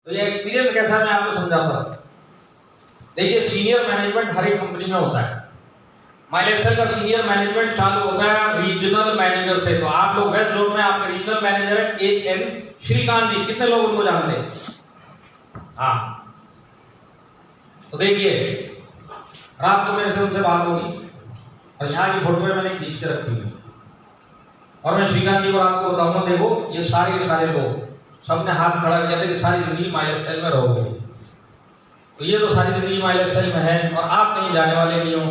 तो ये एक्सपीरियंस कैसा है मैं आपको समझाता हूँ। देखिए सीनियर मैनेजमेंट हर एक कंपनी में होता है। माय लाइफस्टाइल का सीनियर मैनेजमेंट चालू होता है रीजनल मैनेजर से। तो आप लोग वेस्ट जोन में आपके रीजनल मैनेजर है एन श्रीकांत जी, कितने लोग उनको जानते हैं? हाँ, तो देखिए रात को मेरे से उनसे बात होगी और यहाँ की फोटो मैंने खींच के रखी हुई और मैं श्रीकांत जी को रात को बताऊंगा, देखो ये सारे के सारे लोग सबने हाथ खड़ा किया था कि सारी जिंदगी माय लाइफस्टाइल में रहोगे। तो ये तो सारी जिंदगी माय लाइफस्टाइल में है और आप कहीं जाने वाले नहीं हो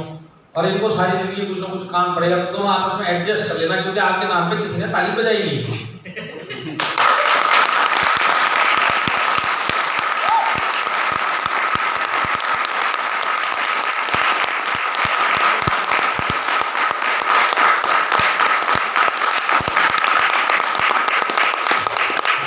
और इनको सारी जिंदगी कुछ ना कुछ काम पड़ेगा, तो दोनों आपस में एडजस्ट कर लेना, क्योंकि आपके नाम पे किसी ने ताली बजाई नहीं थी।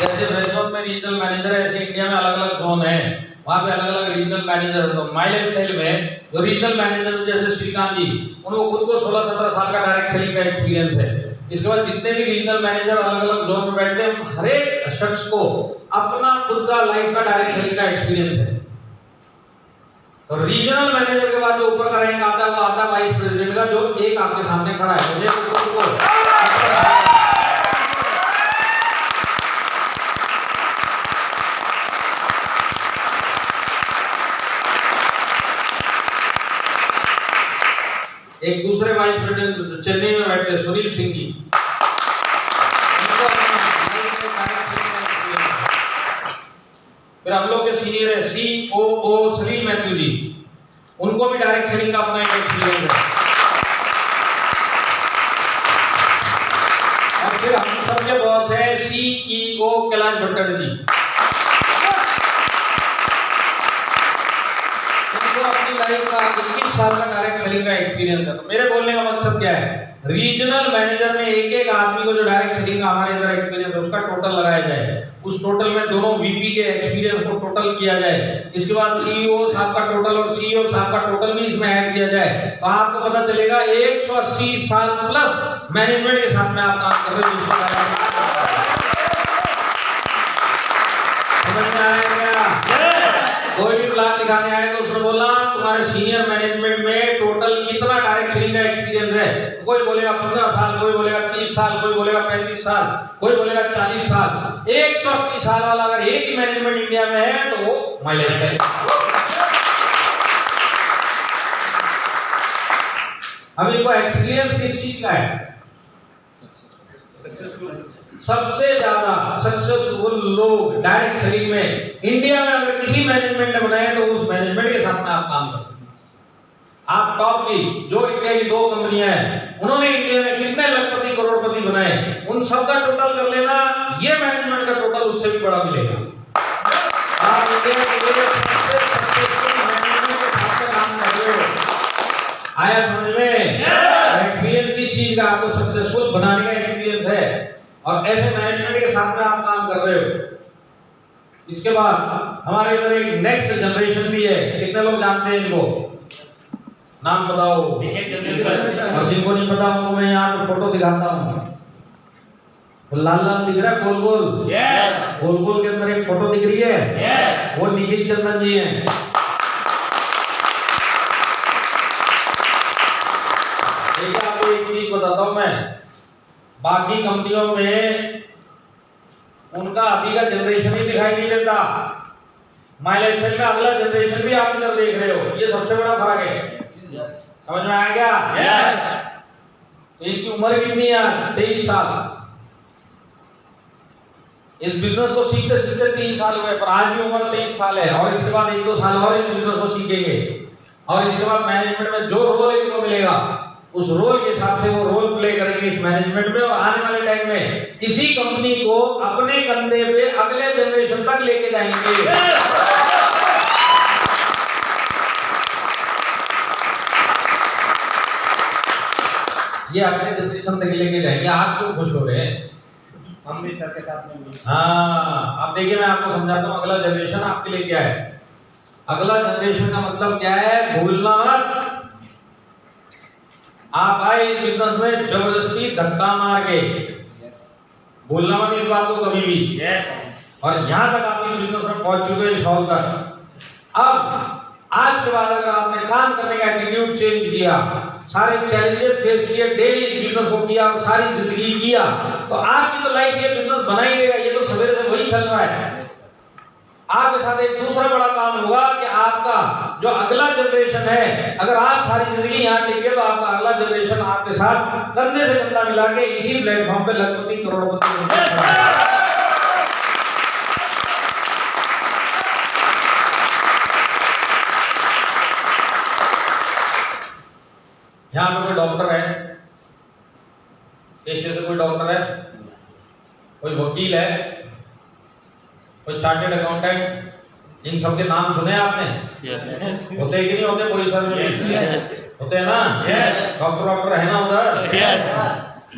जैसे वेस्ट जोन में रीजनल मैनेजर है, ऐसे इंडिया में अलग अलग जोन है, वहाँ पे अलग अलग रीजनल मैनेजर। तो माय लाइफस्टाइल में जो रीजनल मैनेजर जैसे श्रीकांत जी, उनको खुद को 16-17 साल का डायरेक्ट सेलिंग का एक्सपीरियंस है। इसके बाद जितने भी रीजनल मैनेजर अलग अलग जोन में बैठते हैं, हर एक शख्स को अपना खुद का लाइफ का डायरेक्ट सेलिंग का एक्सपीरियंस है। तो रीजनल मैनेजर के बाद जो ऊपर का रैंक आता है वो आता है वाइस प्रेसिडेंट का, जो एक आपके सामने खड़ा है। एक दूसरे वाइस प्रेसिडेंट चेन्नई में बैठे सुनील सिंह जी, फिर हम लोग के सीनियर है COO सलील मैथ्यू जी, उनको भी डायरेक्ट सेलिंग का अपना एक एक्सपीरियंस है। और फिर हम सबके बॉस है CEO कैलाश भट्टाचार्य जी, अपनी लाइफ का 21 साल का डायरेक्ट सेलिंग का एक्सपीरियंस है। तो मेरे बोलने का मकसद क्या है, रीजनल मैनेजर में एक एक आदमी को जो डायरेक्ट सेलिंग का हमारे अंदर एक्सपीरियंस है उसका टोटल लगाया जाए, उस टोटल में दोनों VP के एक्सपीरियंस को टोटल किया जाए, इसके बाद CEO साहब का टोटल और CEO साहब का टोटल भी इसमें ऐड किया जाए, तो आपको पता चलेगा 180 साल प्लस मैनेजमेंट के साथ में आप काम कर रहे हैं। समझ में आया क्या? कोई भी प्लान दिखाने आए तो उसने बोला तुम्हारे सीनियर मैनेजमेंट में टोटल कितना डायरेक्ट सेलिंग का एक्सपीरियंस है, तो कोई बोलेगा 15 साल, कोई बोलेगा 30 साल, कोई बोलेगा 35 साल, कोई बोलेगा 40 साल। 180 साल वाला अगर एक ही मैनेजमेंट इंडिया में है तो वो माय लाइफस्टाइल। अब इनको एक्सपीरियंस किस चीज का है? सबसे ज्यादा सक्सेसफुल लोग डायरेक्ट सेलिंग में इंडिया में अगर किसी मैनेजमेंट ने बनाए तो उस मैनेजमेंट के साथ में आप काम करते हैं। आप टॉप की जो इंडिया की 2 कंपनियां हैं, उन्होंने इंडिया में कितने लखपति करोड़पति बनाए, उन सब का टोटल कर लेना, ये मैनेजमेंट का टोटल उससे भी बड़ा मिलेगा। आप इंडिया के सबसे सक्सेसफुल मैनेजमेंट के साथ में काम कर रहे हो। आया समझ में? एक्सपीरियंस किस चीज का? आपको सक्सेसफुल बनाने का एक्सपीरियंस है और ऐसे मैनेजमेंट के साथ में आप काम कर रहे हो। इसके बाद हमारे इधर एक नेक्स्ट जनरेशन भी है, कितने लोग जानते हैं इनको? नाम बताओ। और जिनको नहीं पता उनको मैं यहाँ पे फोटो दिखाता हूँ। लाल लाल दिख रहा है, गोल गोल? यस। गोल गोल के अंदर एक फोटो दिख रही है? यस। वो निखिल चंदन जी हैं। देखिए आपको एक चीज बताता हूँ मैं, बाकी कंपनियों में उनका अभी का जनरेशन ही दिखाई नहीं देता, माय लाइफस्टाइल में अगला जनरेशन भी आप इधर देख रहे हो, ये सबसे बड़ा फर्क है। समझ में आया क्या? तो इनकी उम्र कितनी है? 23 साल। इस बिजनेस को सीखते सीखते 3 साल हुए, पर आज भी उम्र 23 साल है और इसके बाद 1-2 साल और इस बिजनेस को सीखेंगे और इसके बाद मैनेजमेंट में जो रोल इनको मिलेगा उस रोल के हिसाब से वो रोल प्ले करेंगे इस मैनेजमेंट में, और आने वाले टाइम में इसी कंपनी को अपने कंधे पे अगले जनरेशन तक लेके जाएंगे। ये अपने जनरेशन तक लेके जाएंगे। आप क्यों खुश हो रहे हैं? हम भी सर के साथ में। हाँ, अब देखिए मैं आपको समझाता हूँ अगला जनरेशन आपके लिए क्या है। अगला जनरेशन का मतलब क्या है, भूलना मत। आप आए इस बिजनेस में जबरदस्ती धक्का मार के, भूलना मत इस बात को कभी भी। और यहाँ तक आप इस बिजनेस में पहुंच चुके हैं 100 तक। अब आज के बाद अगर आपने काम करने का एटीट्यूड चेंज किया, सारे चैलेंजेस फेस किए, डेली इस बिजनेस को किया और सारी जिंदगी किया, तो आपकी तो लाइफ ये बिजनेस बना ही देगा। ये तो सवेरे से वही चल रहा है। आपके साथ एक दूसरा बड़ा काम होगा कि आपका जो अगला जनरेशन है, अगर आप सारी जिंदगी यहाँ टिके तो आपका अगला जनरेशन आपके साथ कंधे से कंधा मिला के इसी प्लेटफॉर्म पे लखपति करोड़पति। यहाँ पे कोई डॉक्टर है, पेशे से कोई डॉक्टर है, कोई वकील है, कोई चार्टेड अकाउंटेंट, इन सब के नाम सुने आपने? yes. होते हैं कि नहीं होते? कोई सर yes. होते हैं ना? डॉक्टर है ना उधर? yes.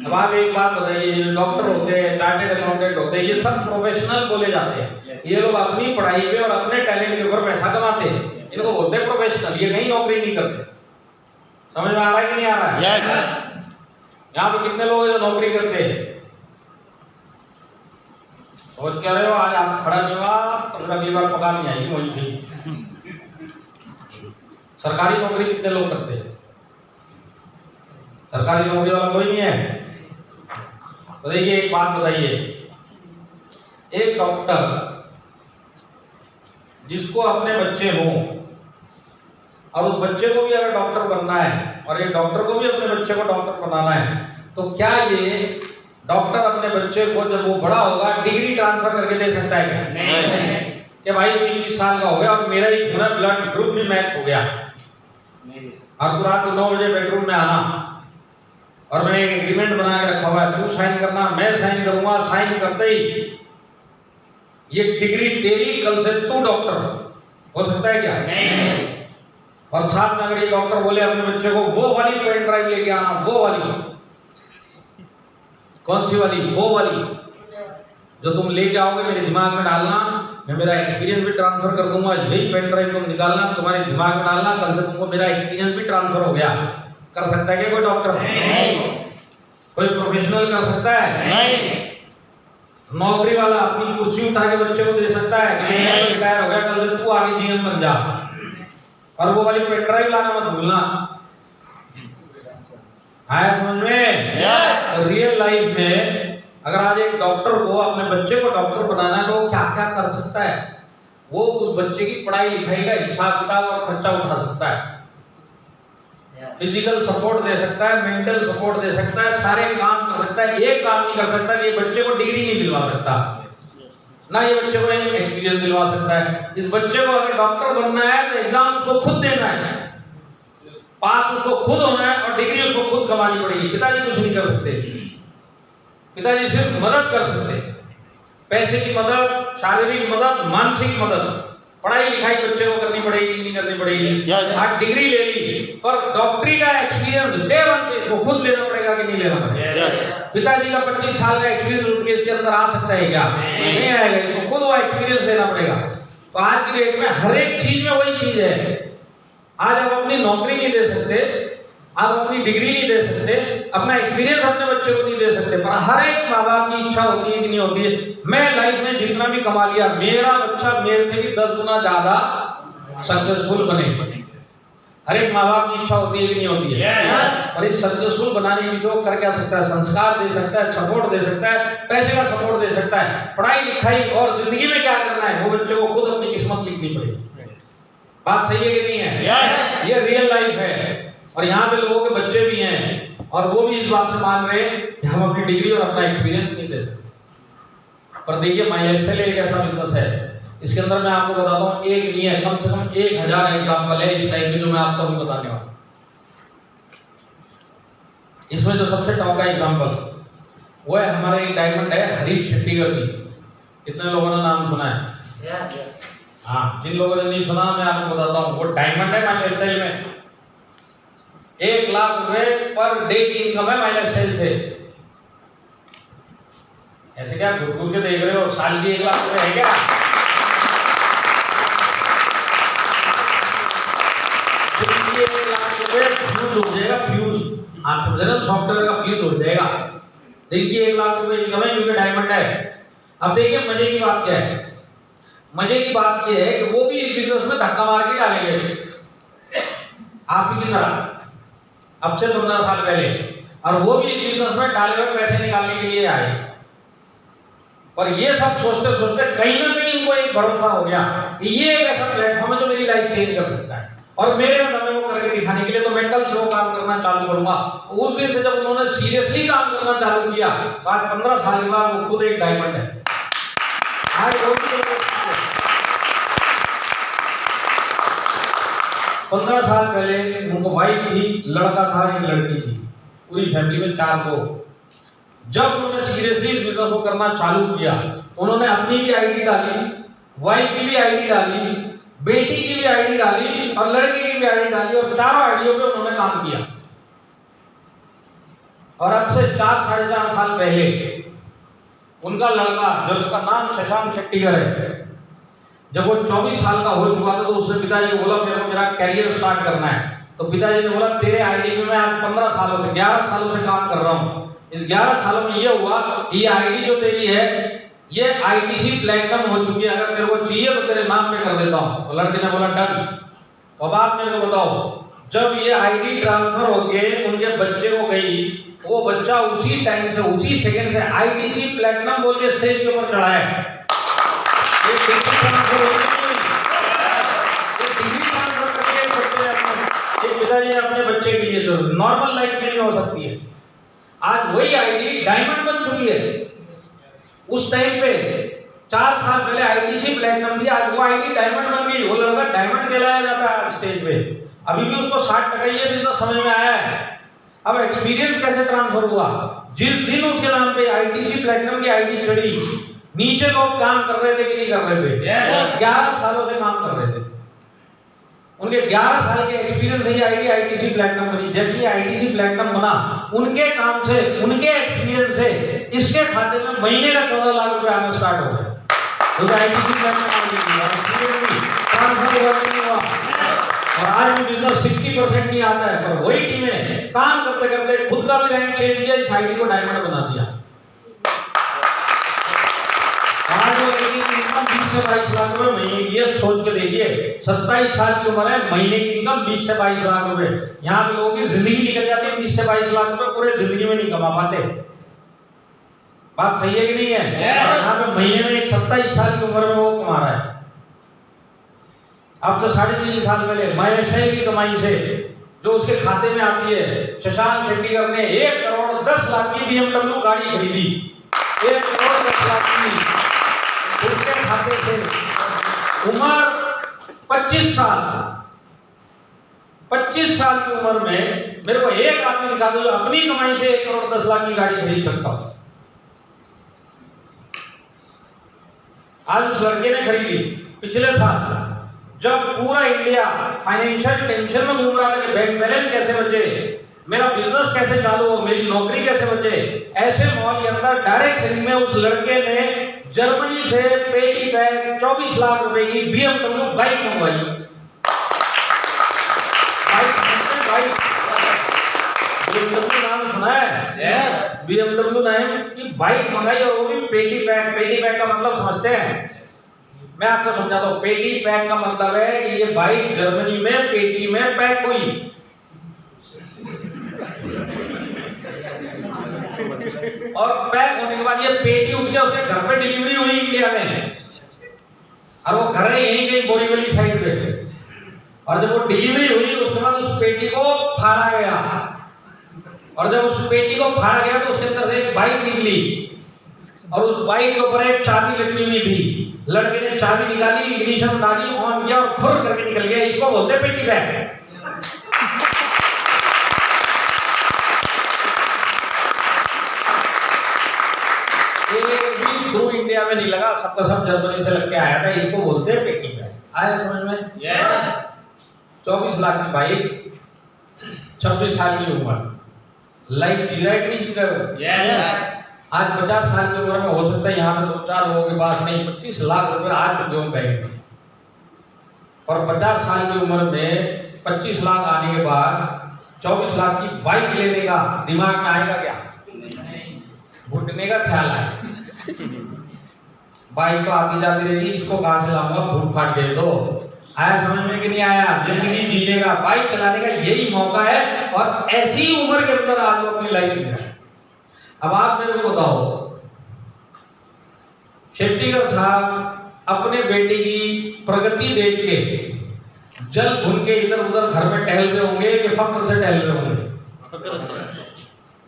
अब आप एक बात बताइए, डॉक्टर होते हैं, चार्टेड अकाउंटेंट होते हैं, ये सब प्रोफेशनल बोले जाते हैं। yes. ये लोग अपनी पढ़ाई पे और अपने टैलेंट के ऊपर पैसा कमाते हैं, इनको बोलते हैं प्रोफेशनल। ये कहीं नौकरी नहीं करते। समझ में आ रहा है कि नहीं आ रहा है? yes. यहाँ पे कितने लोग जो नौकरी करते हैं? सोच कह रहे हो आज आप खड़ा नहीं हुआ तो फिर अगली बार पका नहीं आएगी वहीं से। सरकारी नौकरी कितने लोग करते हैं? सरकारी नौकरी वाला कोई नहीं है। तो देखिए एक बात बताइए, एक डॉक्टर जिसको अपने बच्चे हों और उस बच्चे को भी अगर डॉक्टर बनना है और एक डॉक्टर को भी अपने बच्चे को डॉक्टर बनाना है, तो क्या ये डॉक्टर अपने बच्चे को जब वो बड़ा होगा डिग्री ट्रांसफर करके दे सकता है क्या? नहीं। कि भाई तू 21 साल का हो गया और मेरा ही पूरा ब्लड ग्रुप भी मैच हो गया और तू रात को 9 बजे बेडरूम में आना और मैंने एक एग्रीमेंट बना के रखा हुआ है, तू साइन करना, मैं साइन करूंगा, साइन करते ही ये डिग्री तेरी, कल से तू डॉक्टर हो सकता है क्या? नहीं। और साथ में अगर ये डॉक्टर बोले अपने बच्चे को वो वाली पेन ड्राइव लेके आना, वो वाली, कौन सी वाली? वो वाली जो तुम लेके आओगे मेरे दिमाग में डालना, मैं मेरा एक्सपीरियंस भी ट्रांसफर कर दूंगा, यही पेन ड्राइव तुम निकालना, तुम्हारे दिमाग में डालना, कल से तुमको मेरा एक्सपीरियंस भी ट्रांसफर हो गया। कर सकता है क्या कोई डॉक्टर? नहीं। कोई प्रोफेशनल कर सकता है? नहीं। नौकरी वाला अपनी कुर्सी उठा के बच्चे को दे सकता है कि मैं तो रिटायर हो गया, कल से तू आगे जीएम बन जा, और वो वाली पेन ड्राइव लाना मत भूलना। आया समझ में? yes. रियल लाइफ में अगर आज एक डॉक्टर को अपने बच्चे को डॉक्टर बनाना है तो वो क्या क्या कर सकता है? वो उस बच्चे की पढ़ाई लिखाई का हिसाब किताब और खर्चा उठा सकता है, फिजिकल सपोर्ट दे सकता है, मेंटल सपोर्ट दे सकता है, सारे काम कर सकता है। एक काम नहीं कर सकता कि ये बच्चे को डिग्री नहीं दिलवा सकता, ना ये बच्चे को एक्सपीरियंस दिलवा सकता है। इस बच्चे को अगर डॉक्टर बनना है तो एग्जाम उसको खुद देना है, पास उसको खुद होना है और डिग्री उसको खुद कमानी पड़ेगी। पिताजी कुछ नहीं कर सकते, पिताजी सिर्फ मदद कर सकते, पैसे की मदद, शारीरिक मदद, मानसिक मदद। पढ़ाई लिखाई बच्चे को करनी पड़ेगी कि नहीं करनी पड़ेगी? आज डिग्री ले ली पर डॉक्टरी का एक्सपीरियंस डे 1 से इसको खुद लेना पड़ेगा कि नहीं लेना पड़ेगा? पिताजी का 25 साल का एक्सपीरियंस उठ के इसके अंदर आ सकता है क्या? नहीं आएगा, इसको खुद वो एक्सपीरियंस लेना पड़ेगा। तो आज की डेट में हर एक चीज में वही चीज है। आज आप अपनी नौकरी नहीं दे सकते, आप अपनी डिग्री नहीं दे सकते, अपना एक्सपीरियंस अपने बच्चे को नहीं दे सकते, पर हर एक माँ बाप की इच्छा होती है कि नहीं होती है, मैं लाइफ में जितना भी कमा लिया मेरा बच्चा मेरे से भी 10 गुना ज्यादा सक्सेसफुल बने। हर एक माँ बाप की इच्छा होती है कि नहीं होती है? और इस सक्सेसफुल बनाने की जो कर क्या सकता है? संस्कार दे सकता है, सपोर्ट दे सकता है, पैसे का सपोर्ट दे सकता है। पढ़ाई लिखाई और जिंदगी में क्या करना है वो बच्चे को खुद अपनी किस्मत लिखनी पड़ेगी। बात सही है कि नहीं है? ये रियल लाइफ है। और यहाँ पे लोगों के बच्चे भी हैं और वो भी इस बात से मान रहे हैं कि हम अपनी डिग्री और अपना एक्सपीरियंस नहीं दे सकते। पर देखिए माई लाइफस्टाइल एक ऐसा बिजनेस है, इसके अंदर मैं आपको बताता हूँ, एक नहीं है, कम से कम 1000 एग्जाम्पल है इस टाइप के जो मैं आपको अभी बताने वाला हूँ। इसमें जो सबसे टॉप का एग्जाम्पल वो है हमारा एक डायमंड है हरीश शेट्टीगर की। कितने लोगों ने नाम सुना है? हाँ, जिन लोगों ने नहीं सुना मैं आपको बताता हूँ, वो डायमंड है माई लाइफस्टाइल में। 1 लाख रुपए पर डे की इनकम है माई लाइफस्टाइल से। ऐसे क्या घूर घूर के देख रहे हो? साल की 1 लाख रुपए है क्या? दिन की 1 लाख रुपए फ्यूल हो जाएगा, फ्यूल। आप समझ रहे हो? सॉफ्टवेयर का फ्यूल हो जाएगा। दिन की 1 लाख रुपए इनकम है क्योंकि डायमंड है। अब देखिए मजे की बात क्या है। मजे की बात यह है कि वो भी इस बिजनेस में धक्का मार के डाले गए आप ही की तरह अब से 15 साल पहले, और वो भी इस बिजनेस में डाले हुए पैसे निकालने के लिए आए। पर ये सब सोचते सोचते कहीं ना कहीं इनको एक भरोसा हो गया कि ये एक ऐसा प्लेटफॉर्म है जो मेरी लाइफ चेंज कर सकता है, और मेरे में दम है वो करके दिखाने के लिए, तो मैं कल से वो काम करना चालू करूंगा। उस दिन से जब उन्होंने सीरियसली काम करना चालू किया, आज 15 साल के बाद वो खुद एक डायमंड है। आज 15 साल पहले उनको वाइफ थी, लड़का था, एक लड़की थी, पूरी फैमिली में 4 लोग। जब उन्होंने सीरियसली इस बिजनेस को करना चालू किया तो उन्होंने अपनी भी आईडी डाली, वाइफ की भी आईडी डाली, बेटी की भी आईडी डाली और लड़के की भी आईडी डाली, और चारों आईडियों पे उन्होंने काम किया। और अब से 4-4.5 साल पहले उनका लड़का, जो उसका नाम शशांक शेट्टीगर है, जब वो 24 साल का हो चुका था तो उससे पिताजी को बोला मेरे को मेरा कैरियर स्टार्ट करना है। तो पिताजी ने बोला तेरे आईडी में मैं आज 15 सालों से 11 सालों से काम कर रहा हूँ। इस 11 सालों में ये हुआ कि ये आईडी जो तेरी है ये आईटीसी प्लैटिनम हो चुकी है, अगर तेरे को चाहिए तो तेरे नाम पे कर देता हूँ। तो लड़के ने बोला डन। अब आप मेरे को बताओ, जब ये आईडी ट्रांसफर होके उनके बच्चे को गई, वो बच्चा उसी टाइम से उसी सेकंड से आईटीसी प्लैटिनम बोल के स्टेज के ऊपर चढ़ा है। ये डिग्री ट्रांसफर करके बच्चे अपने पिताजी ने अपने बच्चे के लिए, तो नॉर्मल लाइफ में नहीं हो सकती है। आज वही आईडी डायमंड बन चुकी है। उस टाइम पे 4 साल पहले आईटीसी प्लैटिनम थी, आज वो आईडी डायमंड बन गई। वो लड़का डायमंड कहलाया जाता है स्टेज पे। अभी भी उसको 60% ये बिजनेस समझ में आया है। अब एक्सपीरियंस कैसे ट्रांसफर हुआ, जिस दिन उसके नाम पे आईटीसी प्लैटिनम की आईडी चढ़ी, नीचे लोग काम कर रहे थे कि नहीं कर रहे थे? 11 सालों से काम कर रहे थे। उनके 11 साल के एक्सपीरियंस से ये आईडी आईटीसी प्लैटिनम बनी। जैसे ये आईटीसी प्लैटिनम बना, उनके काम से, उनके एक्सपीरियंस से इसके खाते में महीने का 14 लाख रुपए आना स्टार्ट हो गया। तो आईटीसी प्लैटिनम हुआ और आज भी बिजनेस 60% नहीं आता है, पर वही टीमें काम करते करते खुद का भी रैंक चेंज किया, इस आईडी को डायमंड बना दिया। आज वो इनकम 20 से 22 लाख रुपए महीने की है। सोच के देखिए, 27 साल की उम्र है, महीने की इनकम 20 से 22 लाख रुपए। यहाँ पे लोगों की जिंदगी निकल जाती है 20 से 22 लाख रुपए, पूरे जिंदगी में नहीं कमा पाते। बात सही है कि नहीं है? यहाँ पे महीने में एक 27 साल की उम्र में वो कमा रहा है। अब से 3.5 साल पहले महेश की कमाई से जो उसके खाते में आती है, शशांक शेट्टीगर ने 1 करोड़ 10 लाख की BMW गाड़ी खरीदी। 1 करोड़ 10 लाख की उसके खाते से। उम्र 25 साल, 25 साल की उम्र में मेरे को एक आदमी दिखा दो जो अपनी कमाई से 1 करोड़ 10 लाख की गाड़ी खरीद सकता हो। आज उस लड़के ने खरीदी पिछले साल, जब पूरा इंडिया फाइनेंशियल टेंशन में घूम रहा था कि बैंक बैलेंस कैसे बचे, मेरा बिजनेस कैसे चालू हो, मेरी नौकरी कैसे बचे। ऐसे माहौल के अंदर डायरेक्ट सेलिंग में उस लड़के ने जर्मनी से पेटी बैग 24 लाख रुपए की BMW बाइक मंगवाई। BMW नाम सुना है? BMW नाम की बाइक मंगाई, और वो भी पेटी बैग। पेटी बैग का मतलब समझते हैं? मैं आपको समझाता हूँ। पेटी पैक का मतलब है कि ये बाइक जर्मनी में पेटी में पैक हुई। और पैक होने के बाद ये पेटी उठ के उसके घर पे डिलीवरी हुई इंडिया में, और वो घर है यहीं कहीं बोरीवली साइड पे। और जब वो डिलीवरी हुई उसके बाद उस पेटी को फाड़ा गया, और जब उस पेटी को फाड़ा गया तो उसके अंदर से एक बाइक निकली, और उस बाइक के ऊपर एक चाबी लटकी हुई थी। लड़के ने चाबी निकाली, इग्निशन डाली, ऑन किया और फुर करके निकल गया। इसको बोलते हैं पेटी बैग। एक भी स्क्रू इंडिया में नहीं लगा, सबका सब जर्मनी से लग के आया था। इसको बोलते हैं पेटी बैग। आया समझ में? 24 लाख की बाइक, 26 साल की उम्र, लाइफ जी रहा है कि नहीं जी रहा हो? आज 50 साल की उम्र में हो सकता है यहाँ पे 2-4 लोगों के पास नहीं 25 लाख रुपए आ चुके हो बैंक में, और 50 साल की उम्र में 25 लाख आने के बाद 24 लाख की बाइक लेने का दिमाग में आएगा क्या? घुटने का ख्याल आए। बाइक तो आती जाती रहेगी, इसको कहाँ से लाऊंगा, फूट फाट गए तो। आया समझ में कि नहीं आया? जिंदगी जीने का, बाइक चलाने का यही मौका है, और ऐसी उम्र के अंदर आज वो अपनी लाइफ जी रहा है। अब आप मेरे को बताओ, शेट्टीगर साहब अपने बेटे की प्रगति देख के जल भुन के इधर उधर घर में टहल रहे होंगे कि फक्र से टहल रहे होंगे?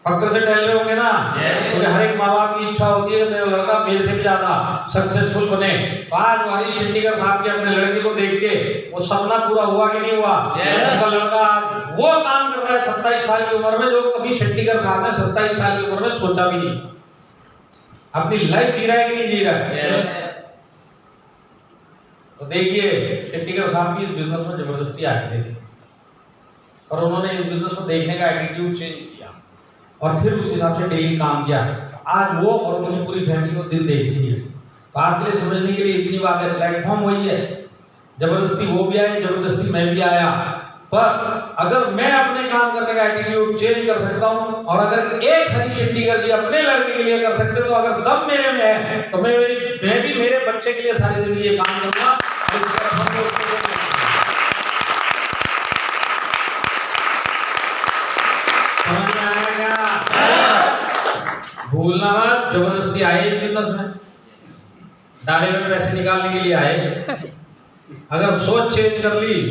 फक्र से टहल रहे होंगे ना। क्योंकि हर एक माँ बाप की इच्छा होती है कि मेरा लड़का मेरे से भी ज्यादा सक्सेसफुल बने। तो आज वाली शेट्टीगर साहब के अपने लड़के को देख के वो सपना पूरा हुआ कि नहीं हुआ? उनका लड़का वो काम कर रहा है 27 साल की उम्र में, जो कभी शेट्टीगर साहब ने 27 साल की उम्र में सोचा भी नहीं। अपनी लाइफ जी रहा है कि नहीं जी रहा है? तो देखिए, शेट्टीगर साहब भी इस बिजनेस में जबरदस्ती आए थे, और उन्होंने इस बिजनेस को देखने का एटीट्यूड चेंज किया और फिर उस हिसाब से डेली काम किया। आज वो और उनकी पूरी फैमिली को दिन देखती है। तो आपके लिए समझने के लिए इतनी बात है, प्लेटफॉर्म वही है। जबरदस्ती वो भी आए, जबरदस्ती मैं भी आया, पर अगर मैं अपने काम करने का एटीट्यूड चेंज कर सकता हूं, और अगर एक हरीश शेट्टीगर जी अपने लड़के के लिए कर सकते, तो अगर दम मेरे में है तो मैं भी मेरे बच्चे के लिए सारी जिंदगी ये काम करूंगा। समझ में आएगा? भूलना मत, जबरदस्ती आए इस बिजनेस में, डाले में पैसे निकालने के लिए आए। अगर सोच चेंज कर ली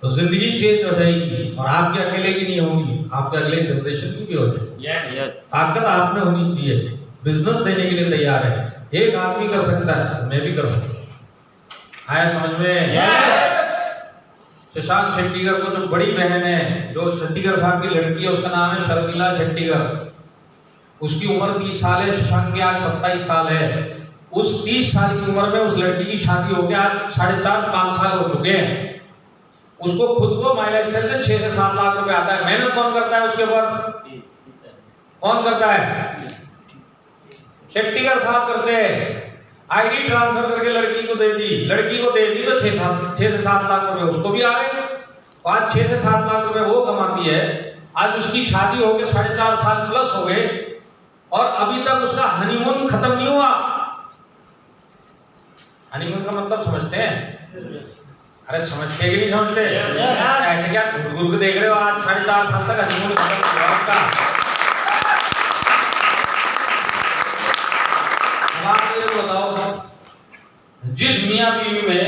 तो जिंदगी चेंज हो जाएगी, और आपके अकेले की नहीं होगी, आपके अगले जनरेशन की भी हो जाएगी। ताकत आप में होनी चाहिए, बिजनेस देने के लिए तैयार है। एक आदमी कर सकता है तो मैं भी कर सकता हूँ। आया समझ में? शशांक शेट्टीगर को जो बड़ी बहन है, जो शेट्टीगर साहब की लड़की है, उसका नाम है शर्मिला शेट्टीगर। उसकी उम्र 30 साल है, शशांक की आज 27 साल है। उस 30 साल की उम्र में उस लड़की की शादी हो गया, आज 4.5-5 साल हो चुके हैं। उसको खुद को माइलेज करते 6 से 7 लाख रुपए आता है। मेहनत कौन करता है उसके ऊपर? कौन करता है? शेट्टीगर साहब करते हैं। आईडी ट्रांसफर करके लड़की को दे दी, तो 6 से 7 लाख रुपए उसको भी आ रहे। आज 6 से 7 लाख रुपए वो कमाती है। आज उसकी शादी हो गई, 4.5 साल प्लस हो गए, और अभी तक उसका हनीमून खत्म नहीं हुआ। हनीमून का मतलब समझते हैं? अरे समझते कि नहीं समझते? ऐसे क्या घुर घुर के देख रहे हो? आज 4.5 साल तक हनीमून खत्म हुआ उसका। आप मुझे बताओ, जिस मियाँ बीवी में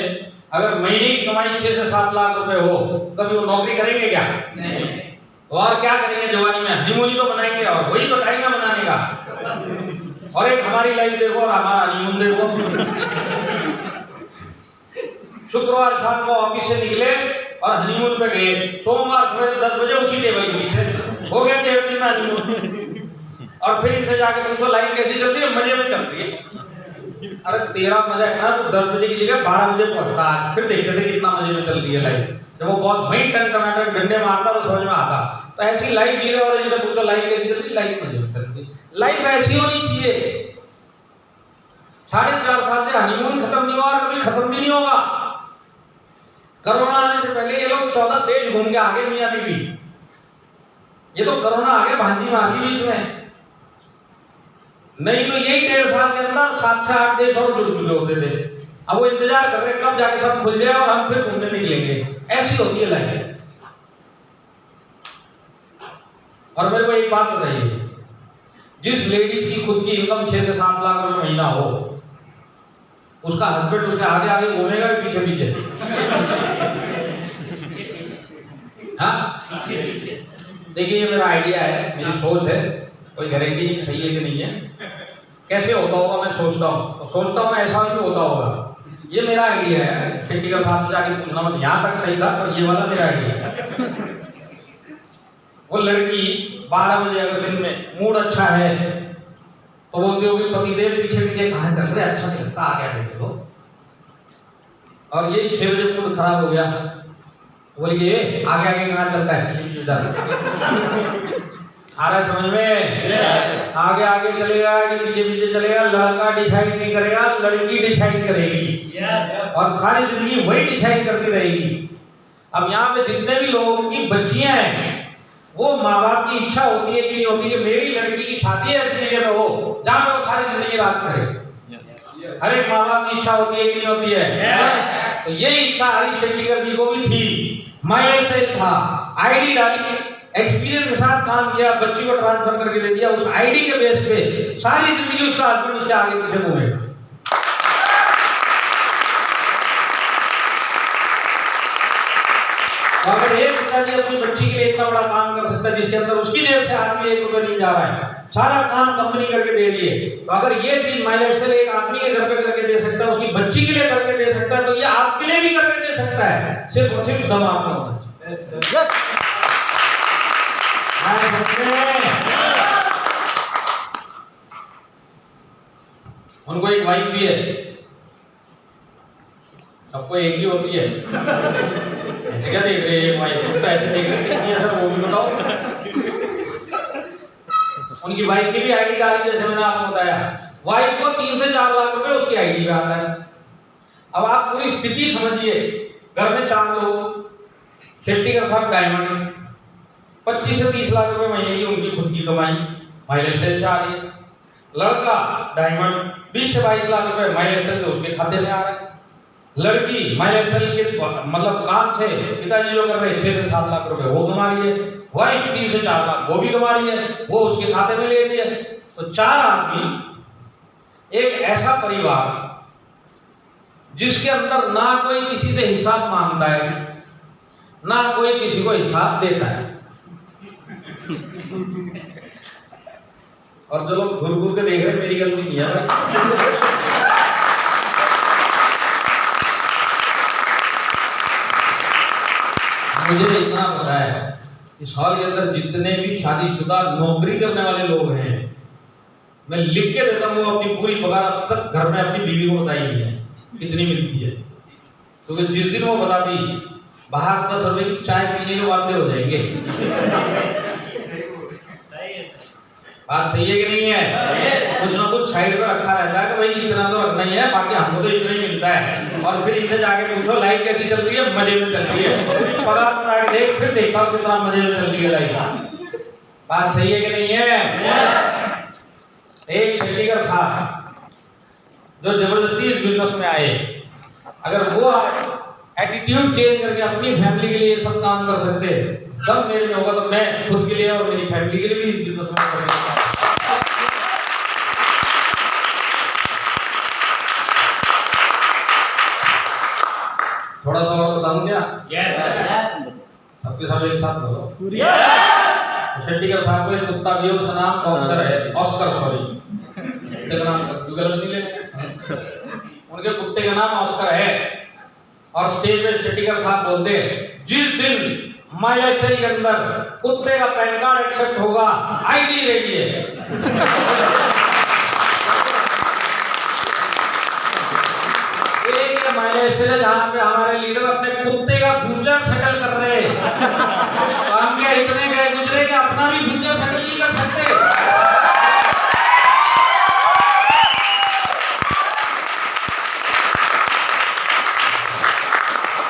अगर महीने की कमाई 6 से 7 लाख रुपए हो, कभी वो नौकरी करेंगे क्या? नहीं। और क्या करेंगे जवानी में? हनीमून ही तो बनाएंगे, और वही तो टाइम है बनाने का। और एक हमारी लाइफ देखो और हमारा हनीमून देखो। शुक्रवार शाम को ऑफिस से निकले और हनीमून पे गए, सोमवार सवेरे 10 बजे उसी टेबल के पीछे हो गए 1.5 दिन में हनीमून। और फिर इनसे जाके पूछो लाइफ कैसी चल रही है? मजे में चल रही है। अरे तेरा मजा है ना, तो 10 बजे की जगह 12 बजे पहुंचता है, फिर देखते थे कितना मजे में चल रही है लाइफ। जब वो बॉस वहीं टन टमाटर डंडे मारता तो समझ में आता। तो ऐसी लाइफ जी रहे, और इनसे पूछो लाइफ कैसी चल रही? लाइफ मजे में चल रही। लाइफ ऐसी होनी चाहिए। 4.5 साल से हनीमून खत्म नहीं हुआ, और कभी खत्म भी नहीं होगा। कोरोना आने से पहले ये लोग 14 देश घूम के आगे मियां बीवी। ये तो कोरोना आगे भांजी मार ली बीच में, नहीं तो यही 1.5 साल के अंदर 7 से 8 देश और जुड़ चुके होते थे। अब वो इंतजार कर रहे कब जाके सब खुल जाए और हम फिर घूमने निकलेंगे। ऐसी होती है लाइफ। और मेरे को एक बात बताइए, जिस लेडीज की खुद की इनकम 6 से 7 लाख रुपए महीना हो, उसका हस्बैंड उसके आगे आगे घूमेगा कि पीछे पीछे? हाँ, देखिए ये मेरा आइडिया है, मेरी सोच है, कोई गारंटी नहीं सही है कि नहीं है। कैसे होता होगा मैं सोचता हूँ ऐसा ही होता होगा। ये मेरा आइडिया है, शेट्टीगर साहब से जाके पूछना मत, यहाँ तक सही था, पर ये वाला मेरा आइडिया है। वो लड़की 12 बजे अगर दिन में मूड अच्छा है तो बोलती होगी पतिदेव पीछे पीछे कहाँ चल रहे, अच्छा नहीं लगता, आ गया चलो। और यही 6 बजे मूड खराब हो गया, बोलिए आगे आगे कहाँ चलता है, पीछे पीछे आ रहा है समझ में? आगे आगे चलेगा कि पीछे पीछे चलेगा, लड़का डिसाइड नहीं करेगा, लड़की डिसाइड करेगी। और सारी जिंदगी वही डिसाइड करती रहेगी। अब यहाँ पे जितने भी लोगों की बच्चियां हैं, वो माँ बाप की इच्छा होती है कि नहीं होती है, मेरी लड़की की शादी ऐसी जगह में हो जहाँ पे वो सारी जिंदगी रात करे। हर एक माँ बाप की इच्छा होती है कि नहीं होती है? तो ये इच्छा हरीश शेट्टीकर जी को भी थी। माइलेज स्टाइल था, आईडी डाली, एक्सपीरियंस के साथ काम किया, बच्ची को ट्रांसफर करके दे दिया। उस आईडी के बेस पे सारी जिंदगी उसका हस्बैंड उसके आगे पीछे घूमेगा। तो अगर एक पिताजी अपनी बच्ची के लिए इतना बड़ा काम कर सकता है जिसके अंदर उसकी जेब से आदमी 1 रुपया नहीं जा रहा है, सारा काम कंपनी करके दे रही है, तो अगर ये चीज माइलेज स्टाइल एक आदमी के घर पे करके दे सकता है, उसकी बच्ची के लिए करके दे सकता है, तो ये आपके लिए भी करके दे सकता है। सिर्फ और सिर्फ दम आप में होना चाहिए। उनको एक वाइफ भी है, सबको एक ही होती है। ऐसे क्या देख रहे हैं? एक वाइफ तो ऐसे देख रहे हैं, कितनी है सर वो भी बताओ। उनकी वाइफ की भी आईडी डाली, जैसे मैंने आपको बताया, वाइफ को 3 से 4 लाख रुपए उसकी आईडी पे आता है। अब आप पूरी स्थिति समझिए, घर में 4 लोग, शेट्टीकर साहब डायमंड, 25 से 30 लाख रुपए महीने की उनकी खुद की कमाई माइलेज स्टाइल से आ रही है। लड़का डायमंड 20 से 22 लाख रुपए माइलेज स्टाइल से उसके खाते में आ रहे हैं। लड़की माइलेज स्टाइल के मतलब काम से पिताजी जो कर रहे हैं 6 से 7 लाख रुपए वो कमा रही है। वाइफ 3 से 4 लाख वो भी कमा रही है, वो उसके खाते में ले रही है। तो 4 आदमी, एक ऐसा परिवार जिसके अंदर ना कोई किसी से हिसाब मांगता है, ना कोई किसी को हिसाब देता है। और जो लोग घूर घूर के देख रहे हैं, मेरी गलती नहीं है भाई। मुझे इतना पता है इस हॉल के अंदर जितने भी शादीशुदा नौकरी करने वाले लोग हैं, मैं लिख के देता हूँ अपनी पूरी पगार अब तक घर में अपनी बीवी को बताई नहीं है कितनी मिलती है। क्योंकि जिस दिन वो बता दी, बाहर 10 रुपए की चाय पीने के वादे हो जाएंगे। बात सही है कि नहीं है? कुछ ना कुछ साइड पे रखा रहता है कि भाई इतना तो रखना ही है, बाकी हमको तो इतना ही मिलता है। और फिर इनसे जाके पूछो लाइफ कैसी चल रही है? मजे में चल रही है। पगार बना के देख, फिर देखता हूँ कितना मजे में चल रही है लाइफ। बात सही है कि नहीं है? एक शेट्टीकर साहब जो जबरदस्ती इस बिजनेस में आए, अगर वो एटीट्यूड चेंज करके अपनी फैमिली के लिए ये सब काम कर सकते, तब मेरे में होगा, तो मैं खुद के लिए और मेरी फैमिली के लिए भी इस बिजनेस में कर सकता हूं। थोड़ा सा और बताऊं क्या? सबके सब एक साथ बोलो। शेट्टीकर साहब को एक कुत्ता भी है, उसका नाम ऑस्कर है, ऑस्कर सॉरी, कुत्ते का नाम गलत नहीं लेना। उनके कुत्ते का नाम ऑस्कर है। और स्टेज पे शेट्टीकर साहब बोलते हैं, जिस दिन माइलेज स्टाइल के अंदर कुत्ते का पैन कार्ड एक्सेप्ट होगा, आईडी रेडी है। एक माइलेज स्टाइल है जहां पे हमारे लीडर अपने कुत्ते का फ्यूचर सेटल कर रहे हैं। तो हम क्या इतने गए गुजरे कि अपना भी फ्यूचर सेटल नहीं कर सकते?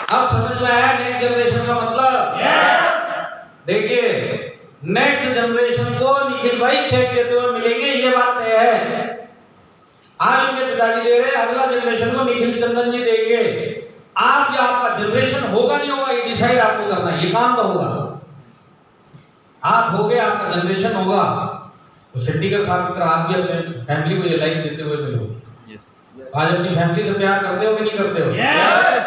अब समझ में आया नेक्स्ट जनरेशन का मतलब? देखिए, नेक्स्ट जनरेशन को निखिल भाई चेक देते हुए मिलेंगे, ये बात तय है। आज उनके पिताजी दे रहे, अगला जनरेशन को निखिल चंदन जी देंगे। आप या आपका जनरेशन होगा नहीं होगा, ये डिसाइड आपको करना है। ये काम तो होगा, आप होगे, आपका जनरेशन होगा। तो शेट्टीकर साहब की तरह आप भी अपने फैमिली को ये लाइफ देते हुए मिलोगे। आज अपनी फैमिली से प्यार करते हो कि नहीं करते हो?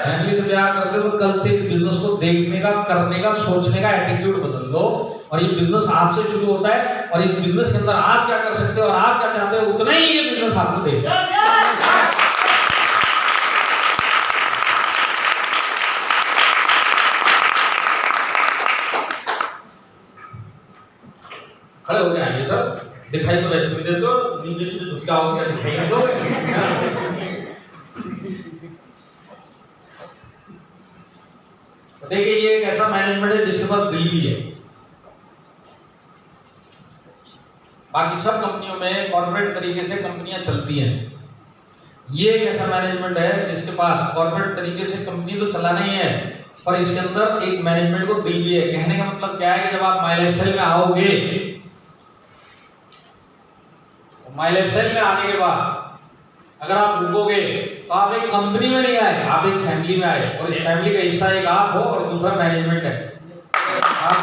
फैमिली से प्यार करते हो तो कल से इस बिजनेस को देखने का, करने का, सोचने का एटीट्यूड बदल लो। और ये बिजनेस आपसे शुरू होता है, और इस बिजनेस के अंदर आप क्या कर सकते हो और आप क्या चाहते हो, उतना ही ये बिजनेस आपको देगा। खड़े हो गए आइए सर, दिखाई तो वैसे भी दे दो, नीचे नीचे झुका हो गया, दिखाई नहीं दो। देखिए, ये एक ऐसा मैनेजमेंट है जिसके पास दिल भी है। बाकी सब कंपनियों में कॉर्पोरेट तरीके से कंपनियां चलती हैं। ये एक ऐसा मैनेजमेंट है जिसके पास कॉर्पोरेट तरीके से कंपनी तो चलाना ही है, पर इसके अंदर एक मैनेजमेंट को दिल भी है। कहने का मतलब क्या है कि जब आप माइलेज स्टाइल में आओगे, माइलेज स्टाइल में आने के बाद अगर आप रुकोगे तो आप एक कंपनी में नहीं आए, आप एक फैमिली में आए, और इस फैमिली का हिस्सा एक आप हो और दूसरा मैनेजमेंट है। आप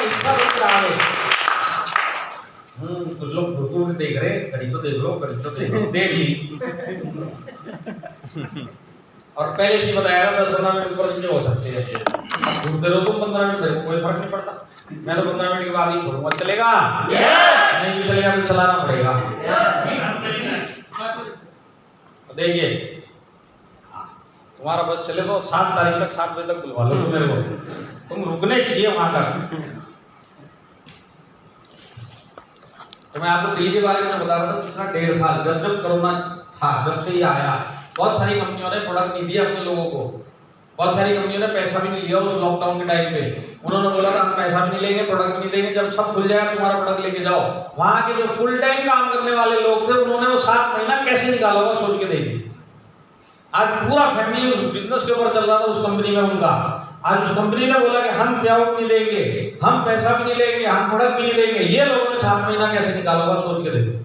हिस्सा बन के आए। कुछ लोग घुटू में देख रहे, घड़ी तो देख लो, घड़ी तो देख ली। और पहले से बताया 10-15 मिनट ऊपर नहीं हो सकते हैं। घूमते रहो तुम 15 मिनट, मेरे को कोई फर्क नहीं पड़ता। मैं तो 15 मिनट के बाद ही छोड़ूंगा। चलेगा? नहीं भी चलेगा तो चलाना पड़ेगा। तो देखिए, तुम्हारा बस चले तो 7 तारीख तक 7 बजे तक बुलवा लो मेरे को, तुम रुकने चाहिए वहां तक। तो मैं आपको दिल्ली के बारे में बता रहा था, पिछला 1.5 साल जब कोरोना था, जब से ये आया, बहुत सारी कंपनियों ने प्रोडक्ट नहीं दिया अपने लोगों को। बहुत सारी कंपनियों ने पैसा भी नहीं लिया उस लॉकडाउन के टाइम पे। उन्होंने बोला था हम पैसा भी नहीं लेंगे, प्रोडक्ट भी नहीं देंगे, जब सब खुल जाएगा तुम्हारा प्रोडक्ट लेके जाओ। वहां के जो फुल टाइम काम करने वाले लोग थे, उन्होंने वो 7 महीना कैसे निकाला होगा सोच के देखिए। आज पूरा फैमिली उस बिजनेस के ऊपर चल रहा था उस कंपनी में उनका। आज उस कंपनी ने बोला कि हम पे आउट नहीं देंगे, हम पैसा भी नहीं लेंगे, हम प्रोडक्ट भी नहीं देंगे। ये लोगों ने 7 महीना कैसे निकाला होगा सोच के देखो।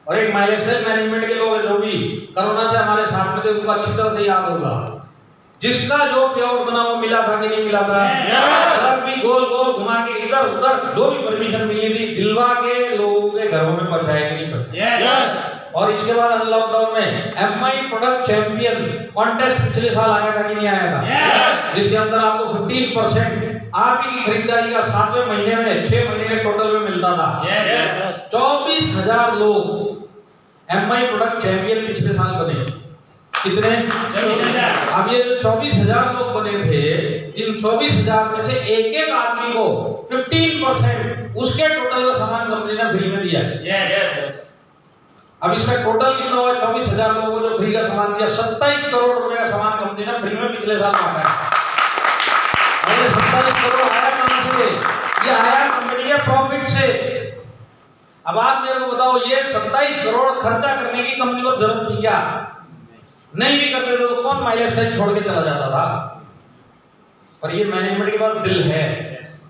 और एक माइलस्टोन मैनेजमेंट के लोग जो भी कोरोना से हमारे साथ में थे, उनको अच्छी तरह से याद होगा जिसका जो पे आउट बना वो मिला था कि नहीं मिला था। yes. भी गोल गोल घुमा के इधर उधर जो भी परमिशन मिली थी दिलवा के लोगों के घरों में पहुंचाया कि नहीं पहुंचाया। yes. और इसके बाद लॉकडाउन में एमआई प्रोडक्ट चैंपियन कॉन्टेस्ट पिछले साल आया था कि नहीं आया था। yes. जिसके अंदर आपको 15% आप ही की खरीदारी का 7वें महीने में 6 महीने के टोटल में मिलता था। yes. 24,000 लोग एमआई प्रोडक्ट चैंपियन पिछले साल बने। कितने? 24,000। अब ये जो 24,000 लोग बने थे, इन 24,000 में से एक आदमी को 15% उसके टोटल का सामान कंपनी ने फ्री में दिया है। yes. अब इसका टोटल कितना हुआ? 24,000 लोगों को जो फ्री का सामान दिया, 27 करोड़ रुपए का सामान कंपनी ने फ्री में पिछले साल बांटा है। 27 करोड़ आया कहां से? ये आया कंपनी के प्रॉफिट से। अब आप मेरे को बताओ, ये 27 करोड़ खर्चा करने की कंपनी को जरूरत थी क्या? नहीं भी करते थे तो कौन माइलस्टोन छोड़ के चला जाता था? पर ये मैनेजमेंट के पास दिल है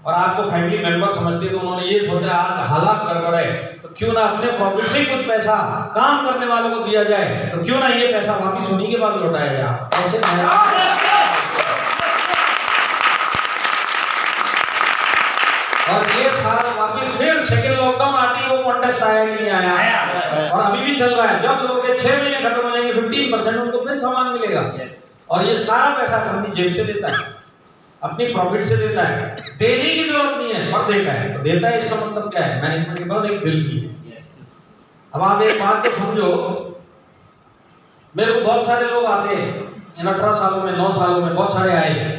और आपको फैमिली मेंबर समझते, तो उन्होंने ये सोचा आज हालात गड़बड़ है तो क्यों ना अपने प्रॉफिट से कुछ पैसा काम करने वालों को दिया जाए, तो क्यों ना ये पैसा वापिस उन्हीं के पास लौटाया जाए। ऐसे और ये साल वापिस फिर सेकेंड लॉकडाउन आती है, वो कॉन्टेस्ट आया कि नहीं आया? और अभी भी चल रहा है। जब लोगों के 6 महीने खत्म हो जाएंगे 15% उनको फिर सामान मिलेगा। और ये सारा पैसा कंपनी जेब से देता है, अपनी प्रॉफिट से देता है, देने की जरूरत नहीं है और देता है। तो देता है इसका मतलब क्या है? मैनेजमेंट के पास एक दिल भी है। अब आप एक बात को समझो, मेरे को बहुत सारे लोग आते हैं इन 18 सालों में 9 सालों में, बहुत सारे आए,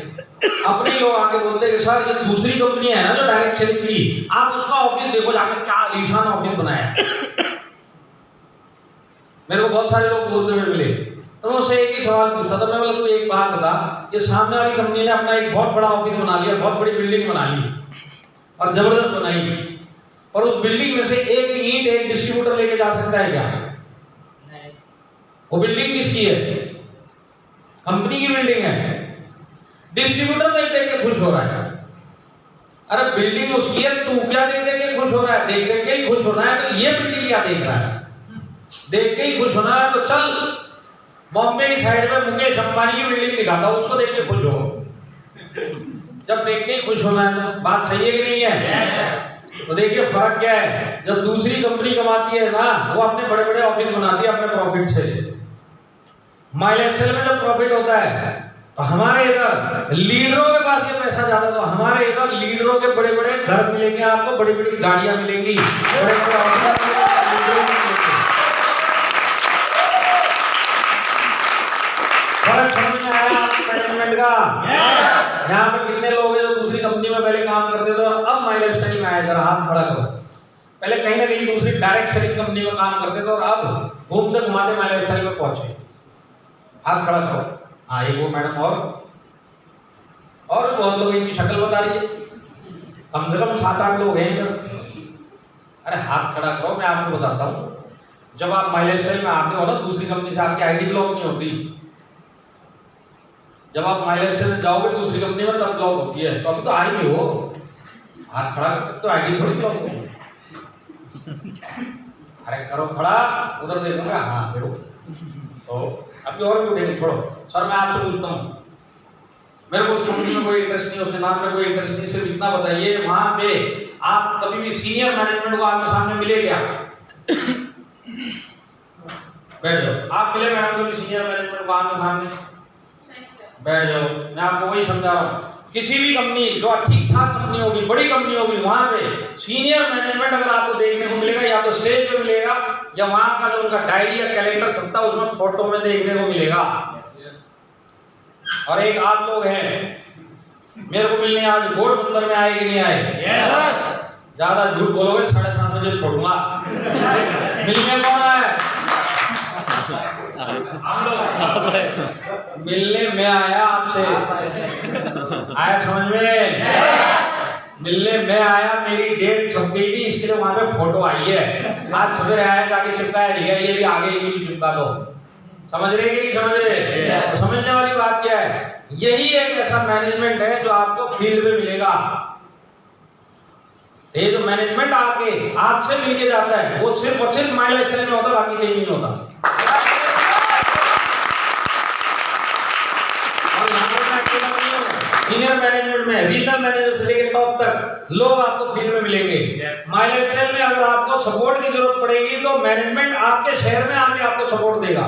अपने लोग आके बोलते हैं कि सर ये दूसरी कंपनी है ना जो डायरेक्ट सेलिंग की, आप उसका ऑफिस देखो जाके, क्या आलीशान ऑफिस बनाया है। मेरे को बहुत सारे लोग बोलते हुए मिले, तो मैं उससे एक ही सवाल पूछता था। मैं बोला तू एक बात बता, ये सामने वाली कंपनी ने अपना एक बहुत बड़ा ऑफिस बना लिया, बहुत बड़ी बिल्डिंग बना ली और जबरदस्त बनाई, पर उस बिल्डिंग में से एक ईंट एक डिस्ट्रीब्यूटर लेके जा सकता है क्या? नहीं। वो बिल्डिंग किसकी है? कंपनी की बिल्डिंग है। डिस्ट्रीब्यूटर देख देख के खुश हो रहा है। अरे बिल्डिंग उसकी है, तू क्या देख देख के खुश हो रहा है? देख देख के ही खुश होना है, तो ये बिल्डिंग क्या देख रहा है? देख के ही खुश होना है तो चल बॉम्बे की साइड में मुकेश अंबानी की बिल्डिंग दिखाता हूं, उसको देख के खुश हो। जब देख के ही खुश होना है तो बात सही है कि नहीं है? तो देखिए फर्क क्या है, जब दूसरी कंपनी कमाती है ना, वो अपने बड़े बड़े ऑफिस बनाती है अपने प्रॉफिट से। माइलस्टोन में जब प्रॉफिट होता है तो हमारे इधर लीडरों के पास ये पैसा ज्यादा, तो हमारे इधर लीडरों के बड़े बड़े घर मिलेंगे आपको, बड़ी बड़ी गाड़ियां मिलेंगी, बड़े बड़े ऑफिस मिलेंगे। फर्क समझ में आया मैनेजमेंट का? यहाँ पे कितने लोग हैं जो दूसरी कंपनी में पहले काम करते थे और अब माइलस्टोन में आए? जरा हाथ खड़ा करो। पहले कहीं ना कहीं दूसरी डायरेक्ट सेलिंग कंपनी में काम करते थे और अब घूमते घुमाते माइलस्टोन में पहुंचे। हाथ खड़ा करो। हाँ एक वो मैडम और बहुत लोग, इनकी शक्ल बता रही है, कम से कम 7-8 लोग हैं इधर। अरे हाथ खड़ा करो, मैं आपको बताता हूँ। जब आप माइलस्टोन में आते हो ना दूसरी कंपनी से, आपकी आईडी ब्लॉक नहीं होती। जब आप माइलस्टोन से जाओगे दूसरी कंपनी में तब ब्लॉक होती है। तो अभी तो आई हो, हाथ खड़ा कर सकते हो, आईडी थोड़ी ब्लॉक होगी। अरे करो खड़ा, उधर देखूंगा, हाँ देखो। तो अभी और क्यों देंगे, छोड़ो। सर मैं आपसे पूछता हूँ, मेरे को उस कंपनी में कोई इंटरेस्ट नहीं, उसके नाम में कोई इंटरेस्ट नहीं, सिर्फ इतना बताइए वहां पे आप कभी भी सीनियर मैनेजमेंट को आपके सामने मिले क्या? बैठ जाओ, आप मिले मैडम कभी सीनियर मैनेजमेंट को आपके सामने? बैठ जाओ, मैं आपको वही समझा रहा हूँ। किसी भी कंपनी जो ठीक ठाक कंपनी होगी, बड़ी कंपनी होगी, वहां पे सीनियर मैनेजमेंट अगर आपको देखने को मिलेगा या तो स्टेज पे मिलेगा या वहां का जो उनका डायरी या कैलेंडर चलता है उसमें फोटो में देखने को मिलेगा। और एक आप लोग हैं, मेरे को मिलने आज गोड बंदर में आए कि नहीं आए? ज्यादा झूठ बोलोगे 7:30 बजे छोड़ूंगा। मिलने कौन आया? मिलने में आया आपसे, आया समझ में? मिलने में आया, मेरी डेट छप गई थी इसके लिए वहां पे फोटो आई है। आज सवेरे आया जाके चिपकाया नहीं है, ये भी आगे ये भी चिपका दो। समझ रहे कि नहीं समझ रहे? समझने वाली बात क्या है? यही एक ऐसा मैनेजमेंट है जो आपको फील्ड में मिलेगा। ये जो मैनेजमेंट आके आपसे मिलके जाता है वो सिर्फ और सिर्फ माइल स्टाइल में होता, बाकी कहीं नहीं होता। और यहाँ पर मैं अकेला नहीं हूँ, सीनियर मैनेजमेंट में रीजनल मैनेजर से लेकर टॉप तक लोग आपको फील्ड में मिलेंगे। माइल स्टाइल में अगर आपको सपोर्ट की जरूरत पड़ेगी तो मैनेजमेंट आपके शहर में आके आपको सपोर्ट देगा।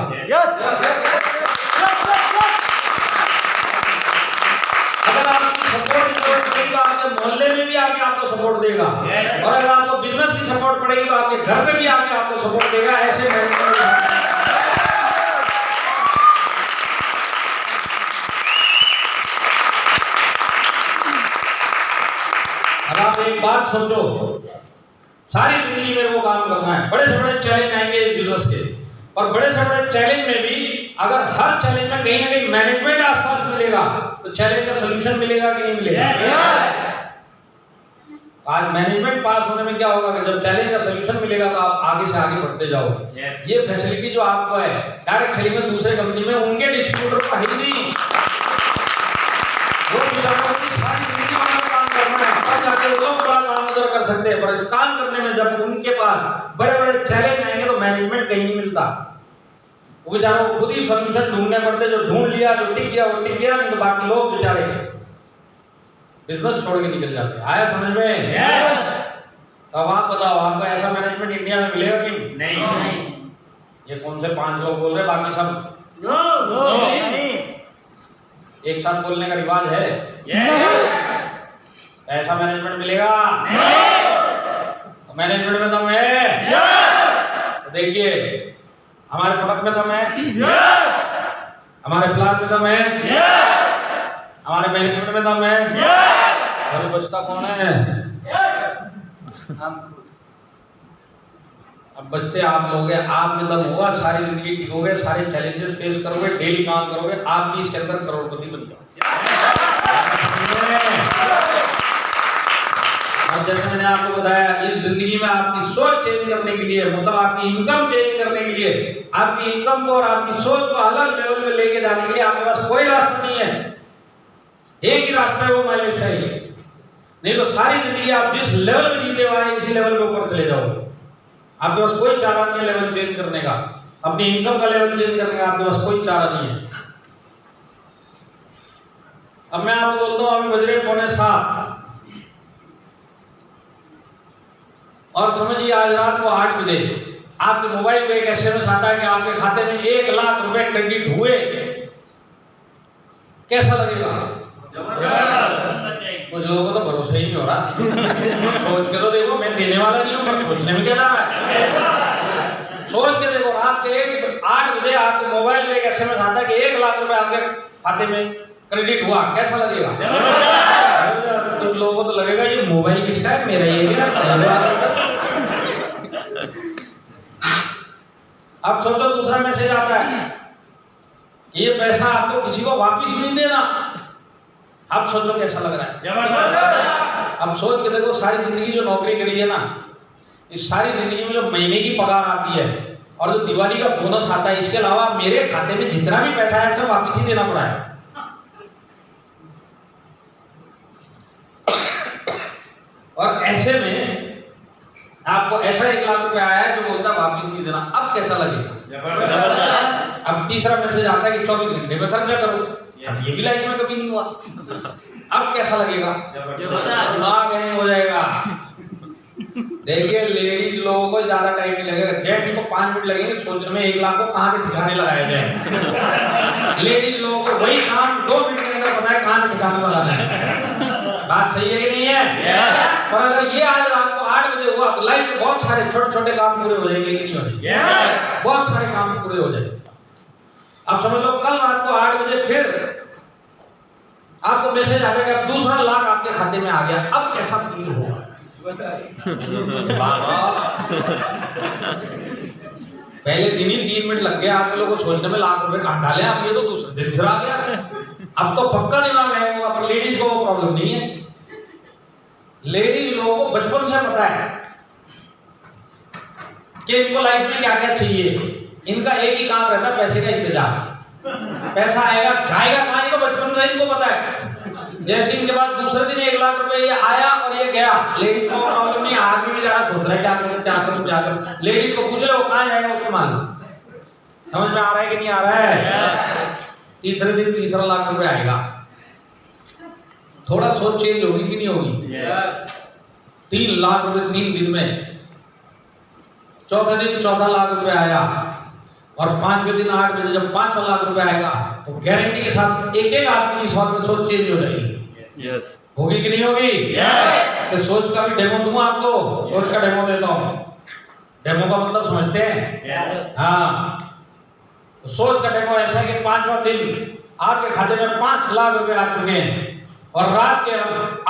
अगर आपकी सपोर्ट की जरूरत पड़ेगी तो आपके मोहल्ले में भी आके आपको सपोर्ट देगा। और अगर आपको बिजनेस की सपोर्ट पड़ेगी तो आपके घर में भी आके आपको सपोर्ट देगा। ऐसे मैनेजमेंट। अब आप एक बात सोचो, सारी जिंदगी में वो काम करना है, बड़े से बड़े चैलेंज आएंगे इस बिजनेस के, और बड़े से बड़े चैलेंज में भी अगर हर चैलेंज में कहीं ना कहीं मैनेजमेंट आसपास मिलेगा तो चैलेंज का सलूशन मिलेगा कि नहीं मिलेगा? आज मैनेजमेंट पास होने में क्या होगा कि जब चैलेंज का सलूशन मिलेगा तो आप आगे से आगे बढ़ते जाओगे। ये फैसिलिटी जो आपको है डायरेक्ट सेलिंग में दूसरे कंपनी में उनके डिस्ट्रीब्यूटर को है नहीं, वो सारी जिंदगी में काम करना है, तब जाके वो लोग बड़ा काम उधर कर सकते हैं। पर इस काम करने में जब उनके पास बड़े बड़े चैलेंज आएंगे तो मैनेजमेंट कहीं नहीं मिलता। वो बेचारों को खुद ही सॉल्यूशन ढूंढने पड़ते, जो ढूंढ लिया जो टिक गया वो टिक गया, नहीं तो बाकी लोग बेचारे बिजनेस छोड़ के निकल जाते हैं। आया समझ में? तो अब आप बताओ, आपको ऐसा मैनेजमेंट इंडिया में मिलेगा कि नहीं? ये कौन से 5 लोग बोल रहे, बाकी सब नहीं। एक साथ बोलने का रिवाज है? ऐसा मैनेजमेंट मिलेगा? तो मैनेजमेंट में दम है? तो देखिए, हमारे प्रोडक्ट में दम है, हमारे प्लान में दम है, हमारे मैनेजमेंट में दम है। अरे बचता कौन है? अब बचते आप लोग हैं। आप में दम होगा, सारी जिंदगी टिकोगे, सारे चैलेंजेस फेस करोगे, डेली काम करोगे, आप भी इसके अंदर करोड़पति बन जाओगे। और जैसे मैंने आपको बताया, इस जिंदगी में आपकी सोच चेंज करने के लिए, मतलब आपकी इनकम चेंज करने के लिए, आपकी इनकम को और आपकी सोच को अलग लेवल में लेके जाने के लिए आपके पास कोई रास्ता नहीं है। एक ही रास्ता है, वो माइल स्टाइल। नहीं तो सारी जिंदगी आप जिस लेवल में जीते हुए हैं इसी लेवल पे ऊपर चले जाओगे। आपके पास कोई चारा नहीं है लेवल चेंज करने का, अपनी इनकम का लेवल चेंज करने का आपके पास कोई चारा नहीं है। अब मैं आपको बोलता हूँ, अभी बज रहे 6:45 और समझिए आज रात को 8 बजे आपके मोबाइल पे एक SMS आता है कि आपके खाते में 1 लाख रुपए क्रेडिट हुए। कैसा लगेगा? कुछ लोगों को तो भरोसा ही नहीं हो रहा। सोच के तो देखो, मैं देने वाला नहीं हूँ, पर सोचने में क्या जा रहा है? सोच के देखो, रात के 8 बजे आपके मोबाइल पे एक SMS आता है कि 1 लाख रुपए आपके खाते में क्रेडिट हुआ। कैसा लगेगा? कुछ लोगों को तो लगेगा ये मोबाइल किसका है, मेरा ही है क्या? अब सोचो, दूसरा मैसेज आता है कि ये पैसा आपको किसी को वापस नहीं देना। अब सोचो कैसा लग रहा है? जबरदस्त। अब सोच के देखो, सारी जिंदगी जो नौकरी करी है ना, इस सारी जिंदगी में जो महीने की पगार आती है और जो दिवाली का बोनस आता है, इसके अलावा मेरे खाते में जितना भी पैसा है सब वापस ही देना पड़ा है। और ऐसे में आपको ऐसा 1 लाख रुपए आया है जो बोलता वापिस नहीं देना, अब कैसा लगेगा? अब तीसरा मैसेज आता है कि 24 घंटे में खर्चा करो, अब ये भी लाइफ में कभी नहीं हुआ, अब कैसा लगेगा? दिमाग हैंग हो जाएगा। देखिए लेडीज लोगों को ज्यादा टाइम नहीं लगेगा, जेंट्स को 5 मिनट लगेंगे सोचने में 1 लाख को कहां पे ठिकाने लगाया जाए। लेडीज लोगों को वही काम 2 मिनट के अंदर पता है कहां पे ठिकाना लगाना है। बात सही है कि नहीं है? पर अगर ये आज रात को 8 बजे हुआ तो लाइफ में बहुत सारे छोटे-छोटे काम पूरे हो जाएंगे कि नहीं होंगे? बहुत सारे काम पूरे हो जाएंगे। अब समझ लो कल रात को 8 बजे फिर आपको मैसेज आ गया कि दूसरा लाख आपके खाते में आ गया, अब कैसा फील होगा? पहले दिन ही 3 मिनट लग गए आप लोगों को सोचने में लाख रुपए कहां डाले, अब ये तो दूसरे दिन फिर आ गया। अब तो पक्का दिमाग है होगा, पर लेडीज को वो प्रॉब्लम नहीं है। लेडीज लोगों को बचपन से पता है कि इनको लाइफ में क्या क्या चाहिए। इनका एक ही काम रहता है पैसे का इंतजार। पैसा आएगा जाएगा कहां, ये तो बचपन से इनको पता है। जैसे इनके बाद दूसरे दिन 1 लाख रुपए ये आया और ये गया, लेडीज को प्रॉब्लम नहीं, आदमी भी जरा सोच रहा है क्या करूं। लेडीज को पूछ ले वो कहां जाएगा उसको मालूम। समझ में आ रहा है कि नहीं आ रहा है? तीसरे दिन तीसरा लाख रुपए आएगा, थोड़ा सोच चेंज होगी कि नहीं होगी? 3 लाख रुपए 3 दिन में। चौथे दिन 14 लाख रुपए आया और 5वें दिन 8 बजे जब 5 लाख रुपए आएगा तो गारंटी के साथ एक आदमी की सोच चेंज हो जाएगी। होगी कि नहीं होगी? तो सोच का भी डेमो दूं आपको, सोच का डेमो देता हूं। डेमो का मतलब समझते हैं? हाँ, तो सोच का डेमो ऐसा है कि 5वां दिन आपके खाते में 5 लाख रुपए आ चुके हैं और रात के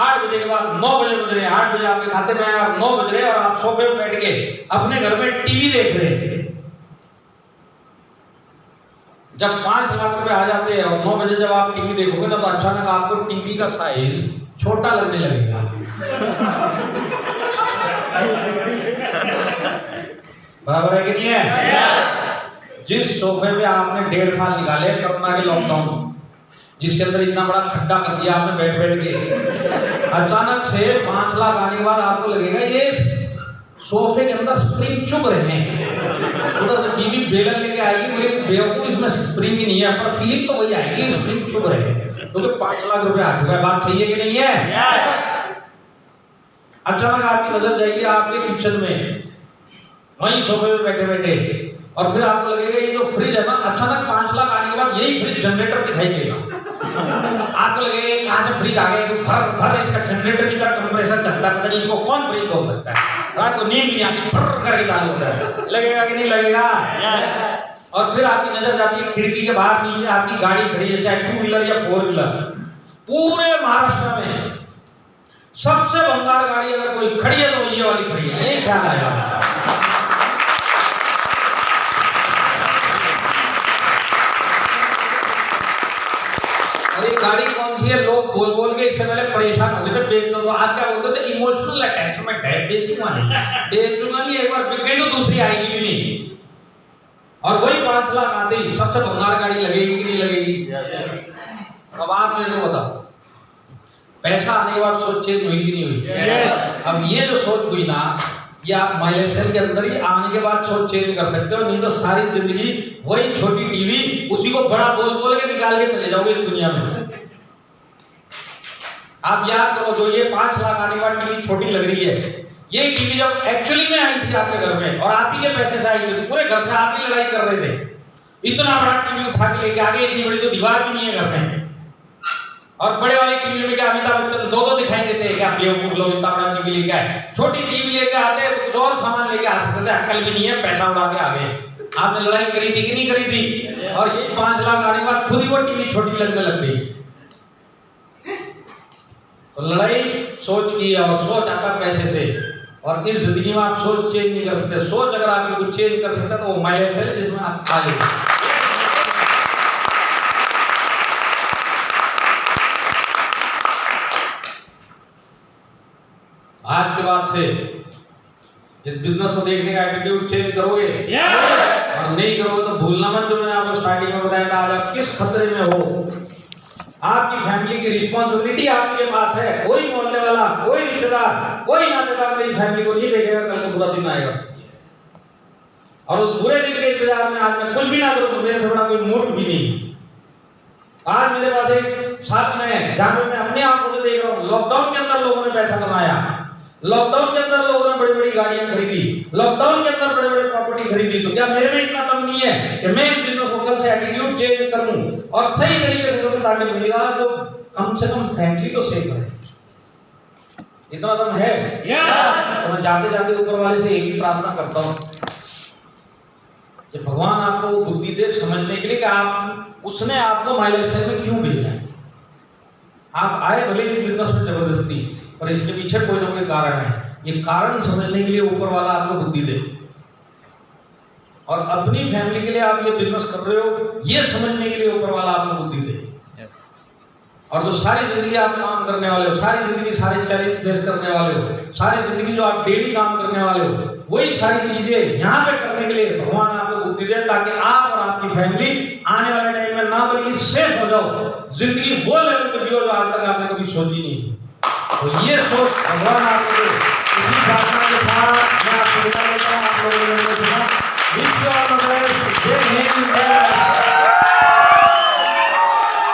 8 बजे के बाद 9 बजे बज रहे हैं, 8 बजे आपके खाते में आया, 9 बज रहे हैं और आप सोफे में बैठ के अपने घर में टीवी देख रहे हैं। जब 5 लाख रुपए आ जाते हैं और 9 बजे जब आप टीवी देखोगे ना तो अचानक आपको टीवी का साइज छोटा लगने लगेगा। बराबर है कि नहीं है? जिस सोफे पे आपने 1.5 साल निकाले कोरोना के लॉकडाउन, जिसके अंदर इतना बड़ा खड्डा कर दिया आपने बैठ बैठ के, अचानक से 5 लाख आने के बाद आपको लगेगा ये सोफे के अंदर स्प्रिंग चुभ रहे हैं। उधर से बीवी बेलन लेके आएगी, बोले बेवकूफ इसमें स्प्रिंग ही नहीं है, पर फीलिंग तो वही आएगी स्प्रिंग चुभ रहे हैं, क्योंकि 5 लाख रुपए आ चुका है। बात सही है कि नहीं है? अचानक आपकी नजर जाएगी आपके किचन में, वहीं सोफे पे बैठे बैठे, और फिर आपको लगेगा ये जो फ्रिज है ना, अचानक 5 लाख आने के बाद यही फ्रिज जनरेटर दिखाई देगा। आपको लगेगा कहां से फ्रिज आ गया, तो भर भर इसका जनरेटर की तरह कंप्रेसर चलता है, पता नहीं इसको कौन फ्रिज बोल सकता है। रात को नींद नहीं आती, भर करके चालू होता है, लगेगा कि नहीं लगेगा? और फिर आपकी नजर जाती है खिड़की के बाहर, नीचे आपकी गाड़ी खड़ी है, चाहे 2 व्हीलर या 4 व्हीलर। पूरे महाराष्ट्र में सबसे भंगार गाड़ी अगर कोई खड़ी है तो ये वाली खड़ी है, यही ख्याल आएगा। गाड़ी कौन सी है? लोग बोल बोल के इससे पहले परेशान हो गए थे, बेच दो। तो आप क्या बोलते थे? इमोशनल अटैचमेंट है, बेचूंगा नहीं, एक बार बिक गई तो दूसरी आएगी भी नहीं। और वही 5 लाख आते ही सबसे भंगार गाड़ी लगेगी कि नहीं लगेगी? अब आप मेरे को बताओ, पैसा आने के बाद सोच चेंज हुई कि नहीं हुई? अब ये जो सोच हुई ना, ये आप माइलस्टाइल के अंदर ही आने के बाद सोच चेंज कर सकते हो, नहीं तो सारी जिंदगी वही छोटी टीवी, उसी को बड़ा बोल बोल के निकाल के चले जाओगे इस दुनिया में। आप याद करो, जो ये 5 लाख आने के बाद टीवी छोटी लग रही है, ये टीवी जब एक्चुअली में आई थी आपके घर में और आप ही के पैसे से आई थी, पूरे घर से आप ही लड़ाई कर रहे थे, इतना बड़ा टीवी उठा के लेके आगे, इतनी बड़ी तो दीवार भी नहीं है घर में। और बड़े वाले टीवी में क्या अमिताभ बच्चन 2 दिखाई देते हैं, क्या बेवकूफ लोग इतना बड़ा टीवी लेके आए। छोटी टीवी लेके आते हैं तो कुछ और सामान लेके आ सकते थे, अक्ल भी नहीं है, पैसा उड़ा के आ गए। आपने लड़ाई करी थी कि नहीं करी थी? और ये 5 लाख आने के बाद खुद ही वो टीवी छोटी लगने लग गई। तो लड़ाई सोच की है, और सोच आता पैसे से। और इस जिंदगी में आप सोच चेंज नहीं कर सकते। सोच अगर आपकी कुछ चेंज कर सकता तो वो माइलेज है जिसमें आप आगे। आज के बाद से इस बिजनेस को देखने का एटीट्यूड चेंज करोगे, और नहीं करोगे तो भूलना मत जो मैंने आपको स्टार्टिंग में बताया था, आज आप किस खतरे में हो। आपकी फैमिली की रिस्पॉन्सिबिलिटी आपके पास है। कोई मोहल्ले वाला, कोई रिश्तेदार कोई नातेदार मेरी फैमिली को नहीं देखेगा, कल को बुरा दिन आएगा। और उस बुरे दिन के इंतजार में आज मैं कुछ भी ना करूं, मेरे से बड़ा कोई मूर्ख भी नहीं है। आज मेरे पास एक साधन है जहां पे मैं अपनी आंखों से देख रहा हूं, लॉकडाउन के अंदर लोगों ने पैसा कमाया, लॉकडाउन के अंदर लोगों ने बड़ी बड़ी गाड़ियां खरीदी, लॉकडाउन के अंदर बड़े बड़े प्रॉपर्टी खरीदी। तो क्या मेरे में इतना दम नहीं है कि मैं इस बिजनेस को कल से एटीट्यूड चेंज करूं और सही तरीके से करूं ताकि मेरा जो कम से कम फैमिली तो सेफ रहे? इतना दम है? तो मैं जाते जाते ऊपर वाले से एक ही प्रार्थना करता हूं कि भगवान आपको बुद्धि दे समझने के लिए कि आप उसने आपको माई लाइफस्टाइल में क्यों भेजा है। आप आए भले ही बिजनेस में जबरदस्ती, पर इसके पीछे कोई ना कोई कारण है। ये कारण समझने के लिए ऊपर वाला आपको बुद्धि दे, और अपनी फैमिली के लिए आप ये बिजनेस कर रहे हो ये समझने के लिए ऊपर वाला आपको बुद्धि दे। और जो सारी जिंदगी आप काम करने वाले हो, सारी जिंदगी सारे चैलेंज फेस करने वाले हो, सारी जिंदगी जो आप डेली काम करने वाले हो, वही सारी चीजें यहाँ पे करने के लिए भगवान आपको बुद्धि दे ताकि आप और आपकी फैमिली आने वाले टाइम में ना बल्कि सेफ हो जाओ, जिंदगी वो लेवल पे जियो जो आज तक आपने कभी सोची नहीं थी। तो ये सोच भगवान आपको इसी प्रार्थना के साथ